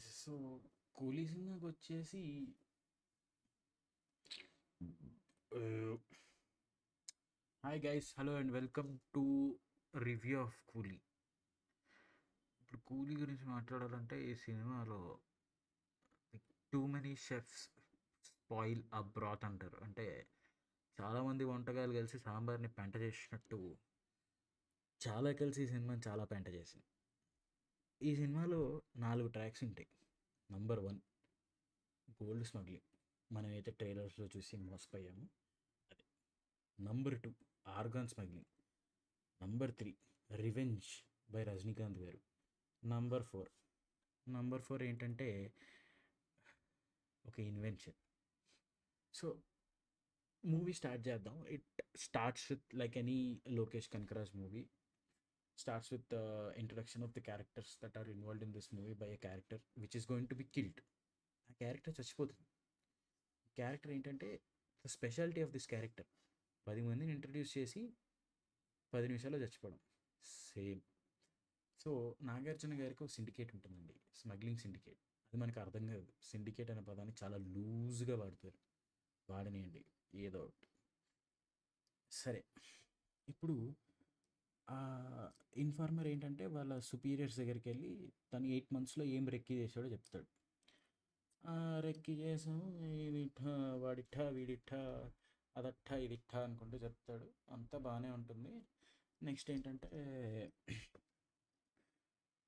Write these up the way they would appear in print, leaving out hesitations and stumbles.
So, 'కూలీ' సినిమాకొచ్చేసి ఆహ్, hi guys, hello and welcome to review of 'కూలీ'. ఇప్పుడు 'కూలీ' గురించి మాట్లాడాలంటే ఈ సినిమాలో టూ మెనీ షెఫ్స్ స్పాయిల్ అ బ్రాత్ అంటారు. అంటే చాలామంది వంటకాలు కలిసి సాంబార్ని పెంట చేసినట్టు చాలా కలిసి ఈ సినిమాని చాలా పెంట చేసింది. ఈ సినిమాలో 4 ట్రాక్స్ ఉంటాయి. నంబర్ 1 గోల్డ్ స్మగ్లింగ్, మనమైతే ట్రైలర్స్లో చూసి మోసపోయాము అది. Number 2 organ smuggling. Number 3 revenge by Rajinikanth garu. Number 4 ఏంటంటే ఒక ఇన్వెన్షన్. సో మూవీ స్టార్ట్ చేద్దాం. It starts with like any Lokesh Kanagaraj movie. Starts with the introduction of the characters that are involved in this movie by a character which is going to be killed. ఆ character చచ్చిపోతుంది. Character ఏంటంటే the speciality of this character 10 మందిని introduce చేసి 10 నిమిషాల్లో చచ్చిపోవడం same. So Nagarjuna గారికి ఒక syndicate ఉంటుందండి, స్మగ్లింగ్ సిండికేట్. అది మనకు అర్థం కాదు. సిండికేట్ అనే పదాన్ని చాలా లూజ్గా వాడతారు. వాడనియండి ఏదో ఒకటి. సరే, ఇప్పుడు ఆ ఇన్ఫార్మర్ ఏంటంటే వాళ్ళ సుపీరియర్స్ దగ్గరికి వెళ్ళి తను 8 మంత్స్లో ఏం రెక్కి చేసాడో చెప్తాడు. రెక్కి చేసాము, ఇదిట్టా వాడిట్టా వీడిట్టా అదట్టా ఇదిట్టా అనుకుంటూ చెప్తాడు. అంతా బాగానే ఉంటుంది. నెక్స్ట్ ఏంటంటే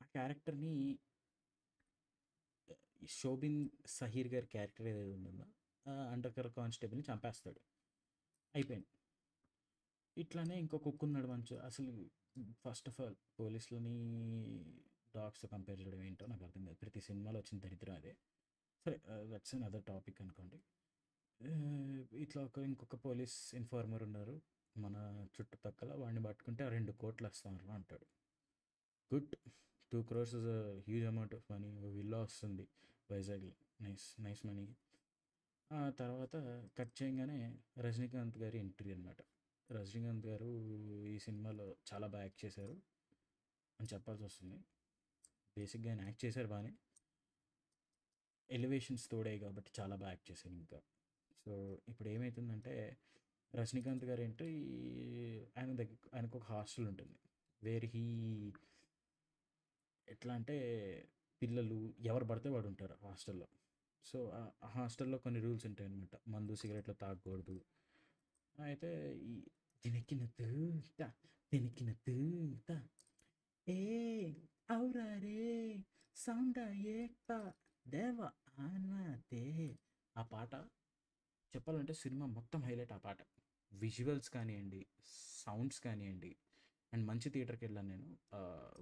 ఆ క్యారెక్టర్ని శోభిన్ సహీర్ గారి క్యారెక్టర్ ఏదైతే ఉంటుందో అండర్ కవర్ కానిస్టేబుల్ని చంపేస్తాడు. అయిపోయింది. ఇట్లానే ఇంకో కుక్ ఉన్నాడు మంచి. అసలు ఫస్ట్ ఆఫ్ ఆల్ పోలీసులని డాగ్స్తో కంపేర్ చేయడం ఏంటో నాకు అర్థం కాదు. ప్రతి సినిమాలో వచ్చిన దరిద్రం అదే. సరే, దట్స్ అన్ అదర్ టాపిక్ అనుకోండి. ఇట్లా ఇంకొక పోలీస్ ఇన్ఫార్మర్ ఉన్నారు మన చుట్టుపక్కల. వాడిని పట్టుకుంటే ఆ 2 కోట్లు వస్తారు అంటాడు. Good, 2 crores is a huge amount of money. Villa వస్తుంది వైజాగ్లో. Nice nice money. ఆ తర్వాత కట్ చేయగానే రజనీకాంత్ గారి ఎంట్రీ అనమాట. రజనీకాంత్ గారు ఈ సినిమాలో చాలా బాగా యాక్ట్ చేశారు అని చెప్పాల్సి వస్తుంది. బేసిక్గా ఆయన యాక్ట్ చేశారు బాగానే, ఎలివేషన్స్ తోడాయి కాబట్టి చాలా బాగా యాక్ట్ చేశారు ఇంకా. సో ఇప్పుడు ఏమవుతుందంటే రజనీకాంత్ గారు ఎంట్రీ, ఆయనకు ఒక హాస్టల్ ఉంటుంది. వేర్ హీ ఎట్లా అంటే పిల్లలు ఎవరు పడితే వాడు ఉంటారు హాస్టల్లో. సో ఆ హాస్టల్లో కొన్ని రూల్స్ ఉంటాయి అనమాట. మందు సిగరెట్లు తాగకూడదు. అయితే ఈ తినెక్కిన తూత తినెక్కిన తూత ఏ ఔరా రే సౌండ్ ఏట దేవ ఆనాతే, ఆ పాట చెప్పాలంటే సినిమా మొత్తం హైలైట్ ఆ పాట. విజువల్స్ కానివ్వండి, సౌండ్స్ కానివ్వండి. అండ్ మంచి థియేటర్కి వెళ్ళాను నేను,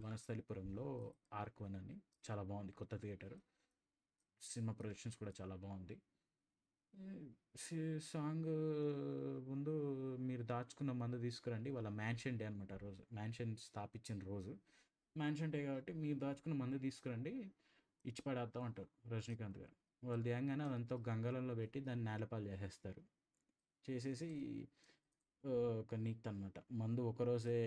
వనస్థలిపురంలో ఆర్క్ 1 అని. చాలా బాగుంది, కొత్త థియేటర్. సినిమా ప్రొజెక్షన్స్ కూడా చాలా బాగుంది. సాంగ్ ముందు మీరు దాచుకున్న మందు తీసుకురండి, వాళ్ళ మ్యాన్షన్ డే అనమాట. రోజు మ్యాన్షన్ స్థాపించిన రోజు మ్యాన్షన్ డే కాబట్టి మీరు దాచుకున్న మందు తీసుకురండి, ఇచ్చి పడేద్దాం అంటారు రజనీకాంత్ గారు. వాళ్ళు దిగంగానే అదంతా గంగాలంలో పెట్టి దాన్ని నేలపాలు చేసేస్తారు. చేసేసి ఒక నీట్ అనమాట. మందు ఒకరోజే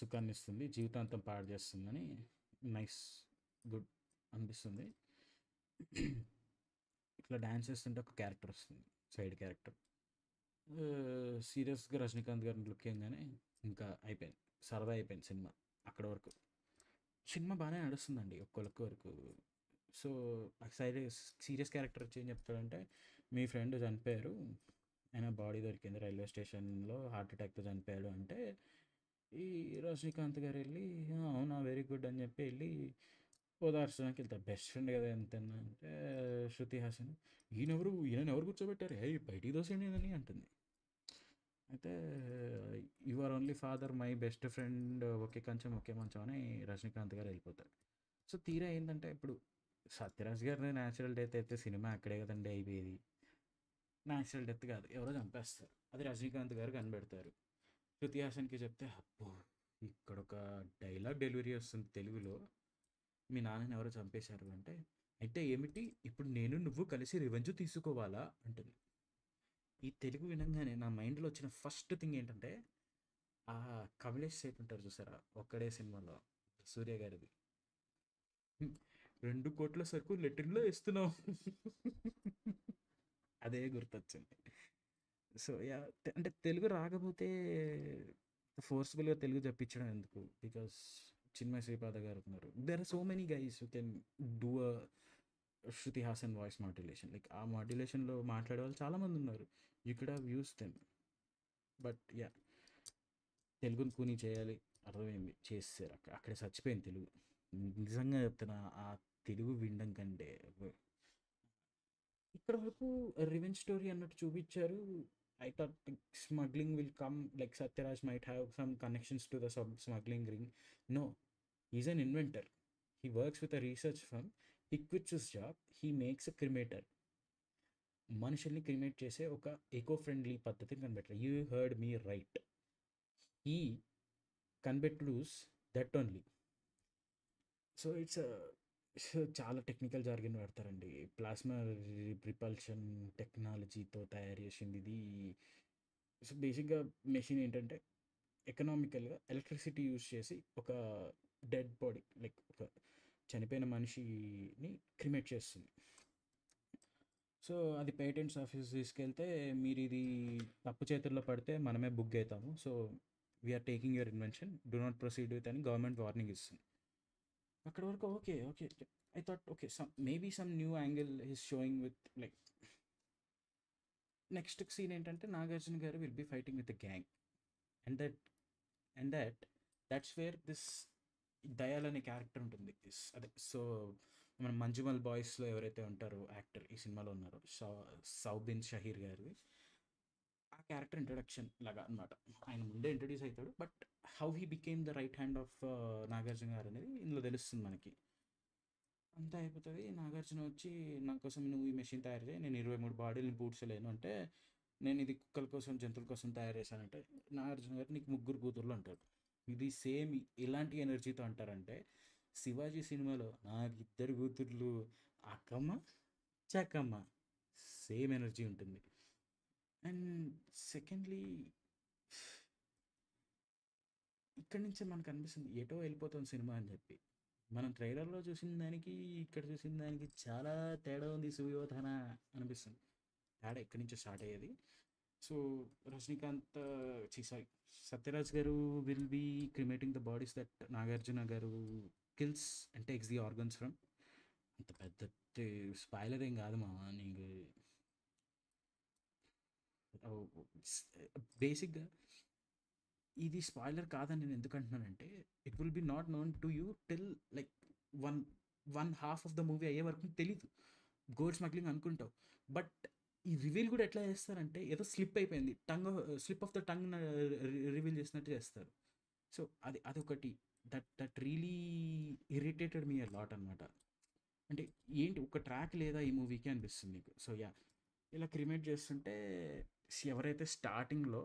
సుఖాన్ని ఇస్తుంది, జీవితాంతం పాడు చేస్తుందని. నైస్, గుడ్ అనిపిస్తుంది. ఇట్లా డ్యాన్స్ చేస్తుంటే ఒక క్యారెక్టర్ వస్తుంది, సైడ్ క్యారెక్టర్. సీరియస్గా రజనీకాంత్ గారిని లుక్ చేయగానే ఇంకా అయిపోయింది, సరదా అయిపోయింది సినిమా. అక్కడ వరకు సినిమా బాగానే నడుస్తుందండి ఒక్కొక్క వరకు. సో సైడ్ సీరియస్ క్యారెక్టర్ వచ్చి ఏం చెప్తాడంటే, మీ ఫ్రెండ్ చనిపోయారు, ఆయన బాడీ దొరికింది రైల్వే స్టేషన్లో, హార్ట్ అటాక్తో చనిపోయాడు అంటే, ఈ రజనీకాంత్ గారు వెళ్ళి అవునా వెరీ గుడ్ అని చెప్పి వెళ్ళి ఓదార్చడానికి వెళ్తారు. బెస్ట్ ఫ్రెండ్ కదా ఎంత అంటే, శృతి హాసన్ ఈయన ఎవరు కూర్చోబెట్టారు, హే బయటికి దోసేయండి అని అంటుంది. అయితే you are only father my best friend, ఒకే కంచం ఒకే మంచం అని రజనీకాంత్ గారు వెళ్ళిపోతారు. సో తీరా ఏంటంటే ఇప్పుడు సత్యరాజ్ గారిని న్యాచురల్ డెత్ అయితే సినిమా అక్కడే కదండి అయిపోయేది. న్యాచురల్ డెత్ కాదు, ఎవరో చంపేస్తారు. అది రజనీకాంత్ గారు కనిపెడతారు. శృతి హాసన్కి చెప్తే అబ్బో, ఇక్కడ ఒక డైలాగ్ డెలివరీ వస్తుంది తెలుగులో, మీ నాన్నని ఎవరో చంపేశారు అంటే, అయితే ఏమిటి ఇప్పుడు నేను నువ్వు కలిసి రివెంజ్ తీసుకోవాలా అంటుంది. ఈ తెలుగు వినంగానే నా మైండ్లో వచ్చిన ఫస్ట్ థింగ్ ఏంటంటే, ఆ కమలేష్ సేట్ ఉంటారు చూసారా ఒక్కడే సినిమాలో, సూర్య గారిది. 2,00,00,000 సరుకు లెట్రిన్‌లో ఏస్తున్నావు. అదే గుర్తొచ్చింది. So, yeah! అంటే తెలుగు రాకపోతే ఫోర్స్‌బుల్‌గా తెలుగు చెప్పించడం ఎందుకు? బికాజ్ చిన్మయి శ్రీపాద గారున్నారు. There are so many guys who can do Shruti Haasan voice modulation. Like ఆ మాడ్యులేషన్‌లో మాట్లాడేవాళ్ళు చాలా మందున్నారు. You could have used them. But yeah! తెలుగుని కూనీ చేయాలి. అర్థమైంది. చేసేసారు. అక్కడే చచ్చిపోయింది తెలుగు. నిజంగా చెప్తున్నా. ఆ తెలుగు వినడం కంటే ఇక్కడ వరకు రివెంజ్ స్టోరీ అన్నట్టు చూపించారు. I thought smuggling will come like Sathyaraj might have some connections to the smuggling ring. No, is an inventor. He works with a research firm. He quits his job. He makes a cremator. మనుషుల్ని cremate చేసే ఒక eco friendly పద్ధతిని కనిపెట్టారు. You heard me right. ఈ కనిపెట్టుడుస్ that only. So it's చాలా technical jargon వాడతారండి. Plasma repulsion టెక్నాలజీతో తయారు చేసింది ఇది. సో బేసిక్గా మెషిన్ ఏంటంటే ఎకనామికల్గా ఎలక్ట్రిసిటీ యూజ్ చేసి ఒక డెడ్ బాడీ లైక్ ఒక చనిపోయిన మనిషిని క్రిమేట్ చేస్తుంది. సో అది పేటెంట్స్ ఆఫీస్ తీసుకెళ్తే మీరు ఇది తప్పు చేతుల్లో పడితే మనమే బుక్ అవుతాము. So we're taking your invention, do not proceed with అని గవర్నమెంట్ వార్నింగ్ ఇస్తుంది. అక్కడ వరకు okay okay. I thought okay maybe some new angle is showing with like next scene ఏంటంటే Nagarjuna garu will be fighting with the gang. And that's where this Dayal అనే character ఉంటుంది. అదే so మన మంజుమల్ బాయ్స్లో ఎవరైతే ఉంటారో యాక్టర్ ఈ సినిమాలో ఉన్నారో సౌబిన్ షహీర్ గారి ఆ క్యారెక్టర్ ఇంట్రొడక్షన్ లాగా అనమాట. ఆయన ముందే ఇంట్రొడ్యూస్ అవుతాడు, but how he became the right hand of Nagarjuna గారు అనేది ఇందులో తెలుస్తుంది మనకి. అంతా అయిపోతుంది. నాగార్జున వచ్చి నా కోసం నువ్వు ఈ మెషిన్ తయారు చేయి, నేను 23 బాడీలను పూడ్చలేను అంటే, నేను ఇది కుక్కల కోసం జంతువుల కోసం తయారు చేశానంటే, నాగార్జున గారు నీకు 3 కూతుర్లు అంటారు. ఇది సేమ్ ఎలాంటి ఎనర్జీతో అంటారంటే, శివాజీ సినిమాలో నాకు 2 కూతుర్లు అక్కమ్మ చక్కమ్మ సేమ్ ఎనర్జీ ఉంటుంది. అండ్ సెకండ్లీ ఇక్కడి నుంచే మనకు అనిపిస్తుంది ఎటో వెళ్ళిపోతుంది సినిమా అని చెప్పి. మనం ట్రైలర్‌లో చూసిన దానికి, ఇక్కడ చూసిన దానికి చాలా తేడా ఉంది సుయోధన అనిపిస్తుంది. తేడా ఇక్కడి నుంచే స్టార్ట్ అయ్యేది. So, Rajinikanth sorry, Sathyaraj garu will be cremating the bodies that Nagarjuna garu kills and takes the organs from. అంత పెద్ద స్పాయిలర్ ఏం కాదు మామ. నీకు బేసిక్‌గా ఇది స్పాయిలర్ కాదని నేను ఎందుకు అంటున్నానంటే, it will be not known to you till like one one half of the movie అయ్యే వరకు తెలీదు. గోల్డ్ స్మగ్లింగ్ అనుకుంటావు. బట్ ఈ రివీల్ కూడా ఎట్లా చేస్తారంటే ఏదో స్లిప్ అయిపోయింది. Slip of the tongue reveal చేసినట్టు చేస్తారు. సో అదొకటి that that really irritated me a lot అనమాట. అంటే ఏంటి ఒక ట్రాక్ లేదా ఈ మూవీకి అనిపిస్తుంది నీకు. సో యా, ఇలా క్రిమేట్ చేస్తుంటే ఎవరైతే స్టార్టింగ్లో,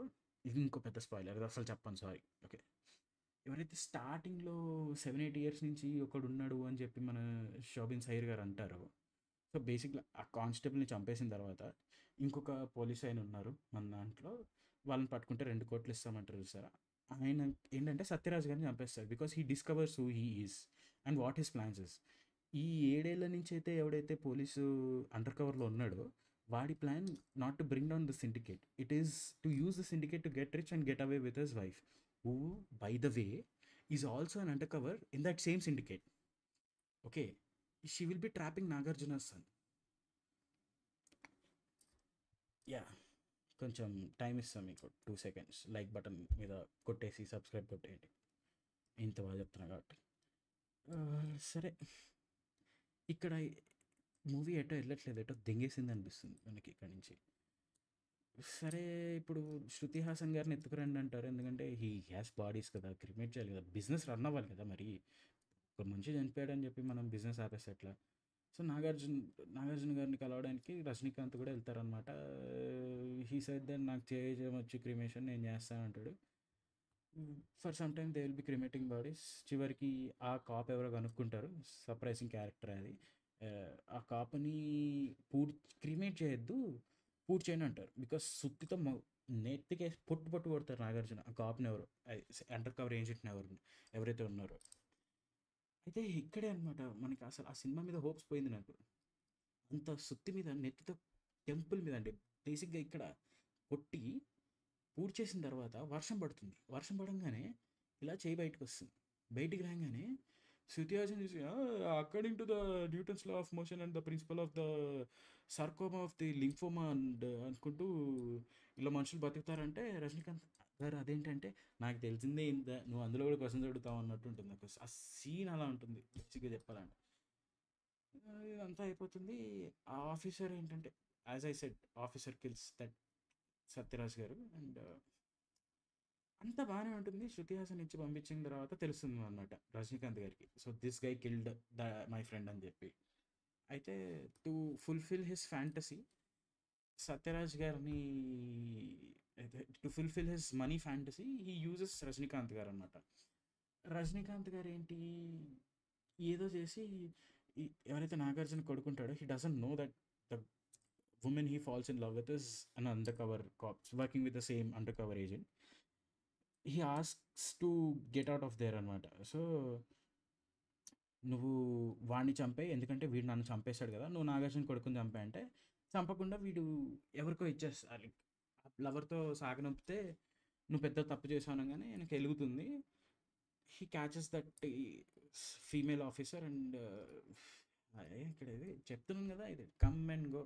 ఇది ఇంకో పెద్ద స్పాయిలర్, అది అసలు చెప్పను సారీ. ఓకే, ఎవరైతే స్టార్టింగ్లో 7-8 ఇయర్స్ నుంచి ఒకడు ఉన్నాడు అని చెప్పి మన షోబిన్ సైర్ గారు అంటారో, సో బేసిక్గా ఆ కానిస్టేబుల్ని చంపేసిన తర్వాత ఇంకొక పోలీస్ ఆయన ఉన్నారు మన దాంట్లో, వాళ్ళని పట్టుకుంటే 2 కోట్లు ఇస్తామంటారు చూసారా. ఆయన ఏంటంటే సత్యరాజ్ గారిని చంపేస్తారు because he discovers who he is and what his plans is. ఈ 7 ఏళ్ల నుంచి అయితే ఎవడైతే పోలీసు అండర్ కవర్లో ఉన్నాడో, వాడి plan not to bring down the syndicate, it is to use the syndicate to get rich and get away with his wife, who by the way is also an undercover in that same syndicate. Okay, she will be trapping Nagarjuna son. Yeah, కొంచెం time ఇస్తాం మీకు, 2 seconds like button మీద కొట్టేసి subscribe కొట్టేయండి. ఇంత బాగా చెప్తున్నా కాబట్టి. ఆ, సరే, ఇక్కడ మూవీ ఎటో వెళ్ళట్లేదు, ఎటో దెంగేసింది అనిపిస్తుంది మనకి ఇక్కడ నుంచి. సరే, ఇప్పుడు శృతి హాసన్ గారిని ఎత్తుకురండి అంటారు, ఎందుకంటే హీ హ్యాస్ బాడీస్ కదా, క్రిమేట్ చేయాలి కదా, బిజినెస్ రన్ అవ్వాలి కదా. మరి ఒక మనిషి చనిపోయాడని చెప్పి మనం బిజినెస్ ఆపేస్తే ఎట్లా. సో నాగార్జున గారిని కలవడానికి రజనీకాంత్ కూడా వెళ్తారనమాట. హీ సెడ్ దెన్ నాకు చేయవచ్చు క్రిమేషన్, నేను చేస్తాను అంటాడు. For some time they will be cremating bodies. చివరికి ఆ కాప్ ఎవరో కనుక్కుంటారు, సర్ప్రైజింగ్ క్యారెక్టర్ అది. ఆ కాప్ని క్రిమేట్ చేయొద్దు, పూర్తి చేయండి అంటారు. బికాస్ సుత్తితో నెత్తికేసి పొట్టు పొట్టు కొడతారు నాగార్జున ఆ కాప్ని ఎవరు, అండర్ కవర్ ఏజెంట్ని ఎవరైతే ఉన్నారో. అయితే ఇక్కడే అనమాట మనకి అసలు ఆ సినిమా మీద హోప్స్ పోయింది నాకు. అంత సుత్తి మీద నెత్తితో టెంపుల్ మీద అంటే బేసిక్‌గా ఇక్కడ కొట్టి పూడ్చేసిన తర్వాత వర్షం పడుతుంది. వర్షం పడంగానే ఇలా చెయ్యి బయటకొస్తుంది. బయటికి రాంగానే 'శృతి హాసన్' చూసి according to the Newton's law of motion and the principle of the sarcoma of the lymphoma and అనుకుంటూ ఇలా మనుషులు బతుకుతారంటే రజనీకాంత్ గారు అదేంటంటే నాకు తెలిసిందే ఇంత నువ్వు అందులో కూడా క్వశ్చన్స్ అడుగుతావు అన్నట్టు ఉంటుంది. నాకు ఆ సీన్ అలా ఉంటుంది బేసిక్‌గా చెప్పాలంటే. ఇదంతా అయిపోతుంది. ఆ ఆఫీసర్ ఏంటంటే as I said officer kills that Sathyaraj గారు అండ్ అంతా బాగానే ఉంటుంది. 'శృతి హాసన్' ఇచ్చి పంపించిన తర్వాత తెలుస్తుందనమాట రజనీకాంత్ గారికి. So, this guy killed my friend అని చెప్పి. అయితే to fulfil his fantasy Sathyaraj గారిని అయితే to fulfil his money fantasy he uses Rajinikanth గారనమాట. రజనీకాంత్ గారేంటి ఏదో చేసి ఎవరైతే నాగార్జున కొడుకుంటాడో he doesn't know that the woman he falls in love with is an undercover cops working with the same undercover agent. He asks to get out of there అనమాట. So నువ్వు వాడిని చంపేయి ఎందుకంటే వీడు నన్ను చంపేశాడు కదా నువ్వు నాగార్జున కొడుకుని చంపే అంటే చంపకుండా వీడు ఎవరికో ఇచ్చేస్తా లైక్ లవర్తో సాగనంపితే నువ్వు పెద్ద తప్పు చేసావు అనగానే ఆయనకి వెలుగుతుంది. He catches that female officer and ఇక్కడ ఇది చెప్తున్నాను కదా ఇది come and go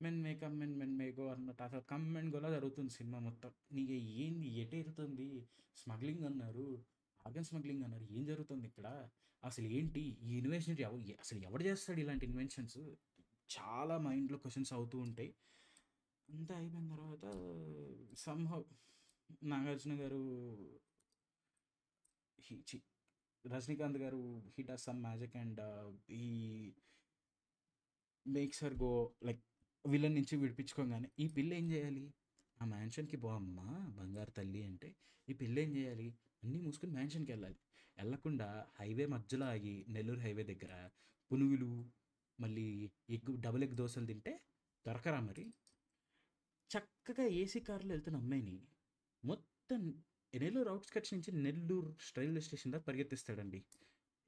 men may come and men may go అన్నట్టు అసలు కమ్ అండ్ గోలా జరుగుతుంది సినిమా మొత్తం. నీకు ఏంది ఎటు వెళ్తుంది స్మగ్లింగ్ అన్నారు ఆర్గన్ స్మగ్లింగ్ అన్నారు ఏం జరుగుతుంది ఇక్కడ అసలు ఏంటి ఈ ఇన్వెన్షన్ అసలు ఎవడు చేస్తాడు ఇలాంటి ఇన్వెన్షన్స్ చాలా మైండ్లో క్వశ్చన్స్ అవుతూ ఉంటాయి. అంతా అయిపోయిన తర్వాత somehow Nagarjuna garu Rajinikanth garu he does some magic and he makes her go like villain నుంచి విడిపించుకోగానే ఈ పిల్ల ఏం చేయాలి ఆ మ్యాన్షన్కి బామ్మ బంగారు తల్లి అంటే ఈ పిల్ల ఏం చేయాలి అన్నీ మూసుకొని మ్యాన్షన్కి వెళ్ళాలి. వెళ్ళకుండా హైవే మధ్యలో ఆగి నెల్లూరు హైవే దగ్గర పునుగులు మళ్ళీ డబుల్ ఎగ్ దోశలు తింటే దొరకరా మరి. చక్కగా ఏసీ కార్లో వెళ్తున్న అమ్మాయిని మొత్తం నెల్లూరు అవుట్స్కట్స్ నుంచి నెల్లూరు రైల్వే స్టేషన్ దాకా పరిగెత్తిస్తాడండి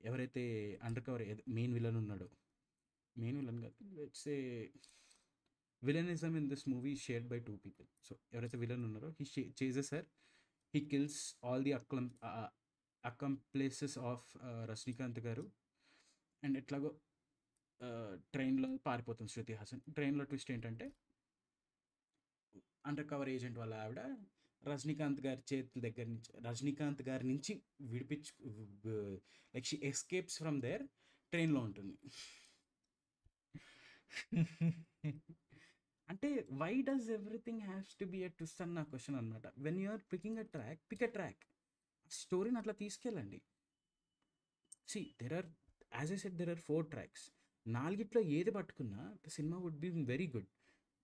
ఎవరైతే అండర్ కవర్ మెయిన్ విలన్ ఉన్నాడో. మెయిన్ విలన్ కాదు let's say villainism in this movie shared by two people. So ఎవరైతే విలన్ ఉన్నారో he chases her he kills all the accomplices of Rajinikanth garu and ఎట్లాగో ట్రైన్లో పారిపోతుంది శృతి హాసన్. ట్రైన్లో ట్విస్ట్ ఏంటంటే అండర్ కవర్ ఏజెంట్ వాళ్ళ ఆవిడ రజనీకాంత్ గారి చేతుల దగ్గర నుంచి రజనీకాంత్ గారి నుంచి విడిపించు like she escapes from there ట్రైన్లో ఉంటుంది. అంటే why does everything has to be a twist అన్న క్వశ్చన్ అనమాట. When you're picking a track pick a track స్టోరీని అట్లా తీసుకెళ్ళండి. See there are as I said there are 4 tracks. నాలుగిట్లో ఏది పట్టుకున్నా the cinema would be very good.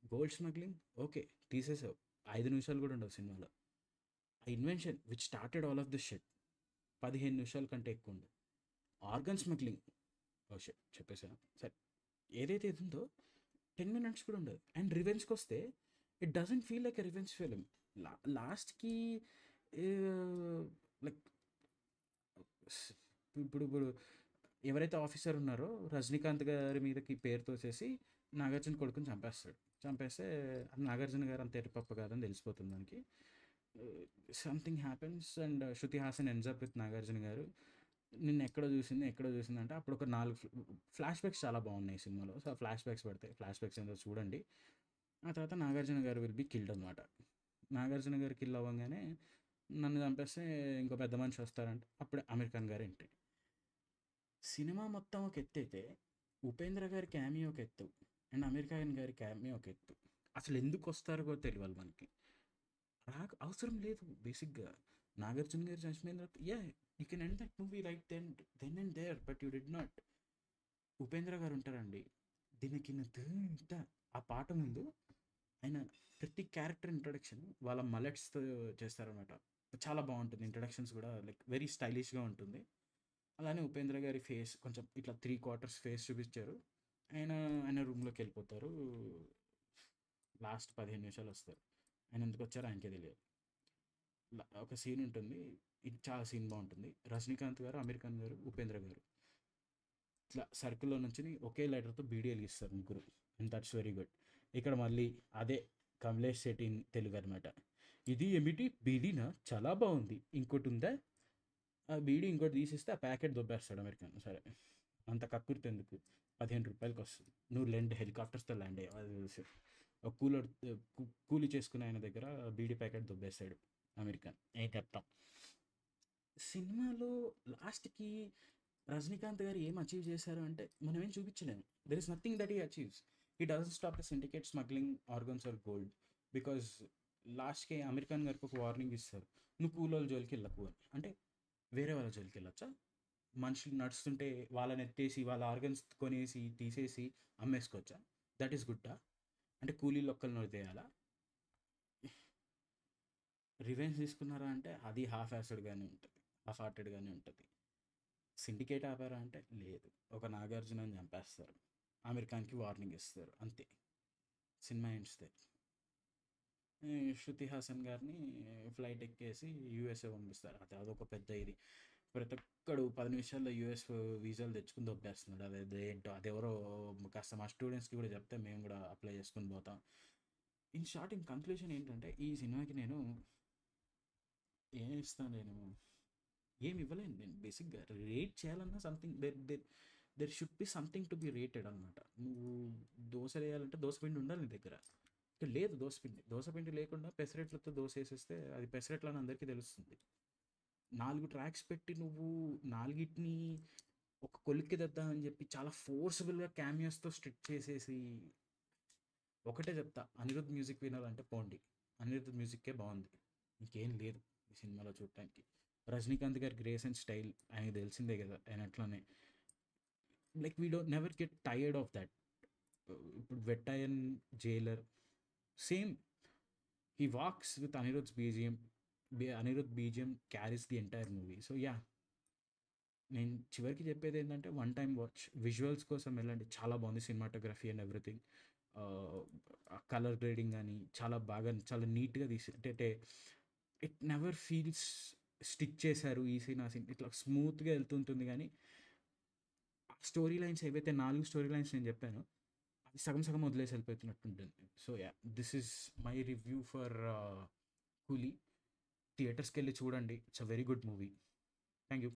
Gold smuggling okay తీసేసావు 5 నిమిషాలు కూడా ఉండవు సినిమాలో. ఆ invention which started all of this shit 15 నిమిషాల కంటే ఎక్కువ ఉండదు. ఆర్గన్ స్మగ్లింగ్ ఓ షిట్ చెప్పేసాను సరే ఏదైతే ఉందో 10 minutes కూడా ఉండదు. అండ్ రివెంజ్కి వస్తే it doesn't feel like a revenge film. లాస్ట్కి లైక్ ఇప్పుడు ఎవరైతే ఆఫీసర్ ఉన్నారో రజనీకాంత్ గారి మీదకి పేరు తోసేసి నాగార్జున కొడుకుని చంపేస్తాడు. చంపేస్తే నాగార్జున గారు అంత ఎరుపప్ప కాదని తెలిసిపోతుంది దానికి. Something happens and Shruti Haasan ends up with Nagarjuna గారు. నిన్ను ఎక్కడో చూసింది అంటే అప్పుడు ఒక 4 ఫ్లాష్ బ్యాక్స్ చాలా బాగున్నాయి సినిమాలో. సో ఆ ఫ్లాష్ బ్యాక్స్ పడతాయి. ఫ్లాష్ బ్యాక్స్ ఏంటో చూడండి. ఆ తర్వాత Nagarjuna garu will be killed అనమాట. నాగార్జున గారు కిల్ అవ్వగానే నన్ను చంపేస్తే ఇంకో పెద్ద మనిషి వస్తారంటే అప్పుడే అమీర్ ఖాన్ గారు ఎంట్రీ. సినిమా మొత్తం ఒక ఎత్తు అయితే ఉపేంద్ర గారి క్యామియో ఒక ఎత్తు అండ్ అమీర్ ఖాన్ గారి క్యామియో ఒక ఎత్తు. అసలు ఎందుకు వస్తారో కూడా తెలియాలి మనకి. అవసరం లేదు బేసిక్గా. నాగార్జున గారు చనిపోయిన తర్వాత you can end that movie right then and there but you did not. Upendra garu ఉంటారండి దీనికి ఇంత ఆ పాట ముందు ఆయన ప్రతి క్యారెక్టర్ ఇంట్రొడక్షన్ వాళ్ళ మలెట్స్తో చేస్తారనమాట. చాలా బాగుంటుంది ఇంట్రొడక్షన్స్ కూడా లైక్ వెరీ స్టైలిష్గా ఉంటుంది. అలానే ఉపేంద్ర గారి ఫేస్ కొంచెం ఇట్లా 3/4 ఫేస్ చూపించారు. ఆయన రూమ్లోకి వెళ్ళిపోతారు. లాస్ట్ 15 నిమిషాలు వస్తారు. ఆయన ఎందుకు వచ్చారో ఆయనకే తెలియదు. ఒక సీన్ ఉంటుంది. ఇది చాలా సీన్ బాగుంటుంది. రజనీకాంత్ గారు, అమీర్ ఖాన్ గారు, ఉపేంద్ర గారు ఇట్లా సర్కిల్‌లో నుంచొని ఒకే లైటర్‌తో బీడీ ఎలిగిస్తారు ముగ్గురు. And that's very good. ఇక్కడ మళ్ళీ అదే కమలేష్ శెట్టి ఇన్ తెలుగు అనమాట. "ఇది ఏమిటి బీడీనా? చాలా బావుంది. ఇంకోటుందా?" ఆ బీడీ ఇంకోటి తీసిస్తే ఆ ప్యాకెట్ దొబ్బేస్తాడు అమీర్ ఖాన్. సరే అంత కక్కుర్తెందుకు? రూ. 15కి వస్తుంది. నువ్వు హెలికాప్టర్స్‌తో ల్యాండ్ అయ్యావు. అది తెలుసు. ఒక కూలోడు కూలి చేసుకునే ఆయన దగ్గర బీడీ ప్యాకెట్ దొబ్బేస్తాడు అమీర్ ఖాన్. ఏం చెప్తాం? సినిమాలో లాస్ట్‌కి రజనీకాంత్ గారు ఏం అచీవ్ చేశారు అంటే మనం ఏం చూపించలేము. There is nothing that he achieves. He doesn't stop the syndicate smuggling organs or gold. Because లాస్ట్‌కి అమీర్ ఖాన్ గారికి ఒక వార్నింగ్ ఇస్తారు. "నువ్వు కూలోళ్ళ జోలికి వెళ్ళకు" అని. అంటే వేరే వాళ్ళ జోలికి వెళ్ళొచ్చా? మనుషులు నడుస్తుంటే వాళ్ళని ఎత్తేసి వాళ్ళ ఆర్గన్స్ కొనేసి తీసేసి అమ్మేసుకోవచ్చా? That is గుడ్డా? అంటే కూలీలు ఒక్కరిని వదిలేయాలా? రివెంజ్ తీసుకున్నారా అంటే అది హాఫ్ యాసిడ్‌గానే ఉంటది. హాఫ్ హార్టెడ్‌గానే ఉంటది. సిండికేట్ ఆపారా అంటే లేదు. ఒక నాగార్జునని చంపేస్తారు. ఆమీర్ ఖాన్‌కి వార్నింగ్ ఇస్తారు. అంతే. Cinema ends there. Shruti Haasan గారిని ఫ్లైట్ ఎక్కేసి యూఎస్ఏ పంపిస్తారు. అదొక పెద్ద ఇది. ప్రతి ఒక్కడు 10 నిమిషాల్లో యూఎస్ వీసాలు తెచ్చుకొని దొబ్బేస్తున్నాడు. అదేంటో అదెవరో కాస్త మా స్టూడెంట్స్‌కి కూడా చెప్తే మేము కూడా అప్లై చేసుకొని పోతాం. ఇన్ షార్ట్ ఇన్ కంక్లూజన్ ఏంటంటే ఈ సినిమాకి నేను ఏమి ఇస్తాను నేను ఏమి ఇవ్వలేను నేను బేసిక్‌గా రేట్ చేయాలన్నా something there should be something to be rated అనమాట. నువ్వు దోసలేయాలంటే దోస పిండి ఉండాలి నీ దగ్గర. ఇక్కడ లేదు దోస పిండి. దోస పిండి లేకుండా పెసరట్లతో దోస ఏసేస్తే అది పెసరట్లని అందరికీ తెలుస్తుంది. 4 ట్రాక్స్ పెట్టి నువ్వు నాలుగిటిని ఒక కొలిక్కి తెద్దామని చెప్పి చాలా ఫోర్స్‌బుల్‌గా క్యామియోస్‌తో స్ట్రిచ్ చేసేసి ఒకటే చెప్తా అనిరుద్ మ్యూజిక్ వినాలంటే పోండి. అనిరుద్ మ్యూజిక్కే బావుంది. ఇంకేం లేదు ఈ సినిమాలో చూడటానికి. రజనీకాంత్ గారి గ్రేస్ అండ్ స్టైల్ ఆయనకి తెలిసిందే కదా! ఆయన అట్లనే like we don't never get tired of that. ఇప్పుడు 'Vettaiyan', 'Jailer' same he walks with Anirudh's BGM. Anirudh BGM carries the entire movie. So yeah! నేను చివరికి చెప్పేదేంటంటే వన్ టైమ్ వాచ్. విజువల్స్ కోసం వెళ్ళండి. చాలా బాగుంది cinematography and everything. Colour grading గానీ చాలా బాగా చాలా నీట్‌గా అంటే ఇట్ నెవర్ ఫీల్స్ స్టిచ్ చేశారు ఈ సీన్, ఆ సీన్ ఇట్లా స్మూత్‌గా వెళ్తుంటుంది గానీ, స్టోరీ లైన్స్ ఏవైతే 4 స్టోరీ లైన్స్ నేను చెప్పానో, అవి సగం సగం వదిలేసి వెళ్ళిపోతున్నట్టుంటుంది. So yeah! This is my review for 'Coolie'. థియేటర్స్‌కెళ్ళి చూడండి. It's a very good movie. Thank you.